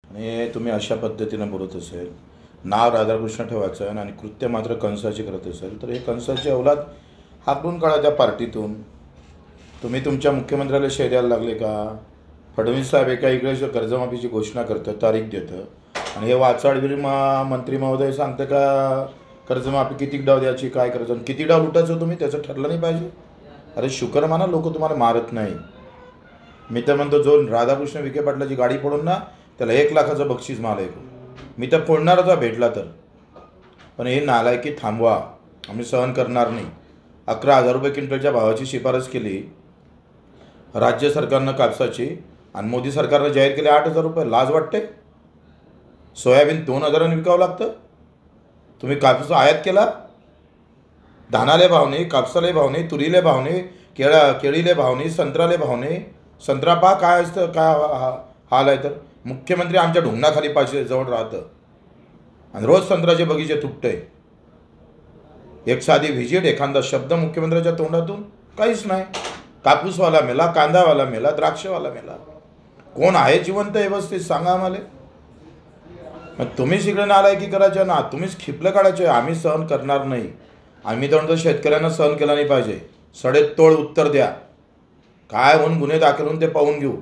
आणि तुम्ही अशा पद्धतीनं बोलत असेल, नाव राधाकृष्ण ठेवायचं आणि कृत्य मात्र कंसाची करत असेल, तर हे कंसाची औलाद हाकलून काढा त्या पार्टीतून. तुम्ही तुमच्या मुख्यमंत्र्याला शेर द्यायला लागले का? फडणवीस साहेब एका इकडे कर्जमाफीची घोषणा करतं, तारीख देतं, आणि हे वाचाडवीर मंत्री महोदय सांगतं का कर्जमाफी किती डाव द्यायची, काय करायचं, आणि किती डाव लुटायचं तुम्ही, त्याचं ठरलं नाही पाहिजे? अरे शुक्र माना लोक तुम्हाला मारत नाही. मी तर म्हणतो, जो राधाकृष्ण विखे पाटलाची गाडी पडून ना, त्याला 1,00,000चं बक्षीस मला ऐकू. मी तर फोडणारच आहे भेटला तर. पण हे नालायकी थांबवा, आम्ही सहन करणार नाही. 11,000 रुपये क्विंटलच्या भावाची शिफारस केली राज्य सरकारनं कापसाची, आणि मोदी सरकारनं जाहीर केले 8,000 रुपये. लाज वाटते? सोयाबीन 2,000ने विकावं लागतं. तुम्ही कापूस आयात केला. धानाले भाव नाही, कापसाले भाव नाही, तुरीले भाव नाही, केळीले भाव नाही, संत्र्याले भाव नाही. संत्रा पहा काय असतं, काय हाल आहे. तर मुख्यमंत्री आमच्या ढुंगणाखाली पाचशे जवळ राहतं आणि रोज संत्र्याचे बगीचे तुटते. एक साधी व्हिजिट, एखादा शब्द मुख्यमंत्र्याच्या तोंडातून काहीच नाही. कापूसवाला मेला, कांदावाला मेला, द्राक्षवाला मेला. कोण आहे जिवंत व्यवस्थित सांगा आम्हाला. मग तुम्हीच इकडे नालायकी करायच्या ना, तुम्हीच खिपलं काढायचे. आम्ही सहन करणार नाही. आम्ही तर म्हणतो शेतकऱ्यांना सहन केला नाही पाहिजे. सडेतोड उत्तर द्या. काय होऊन गुन्हे दाखल होऊन ते पाहून घेऊ.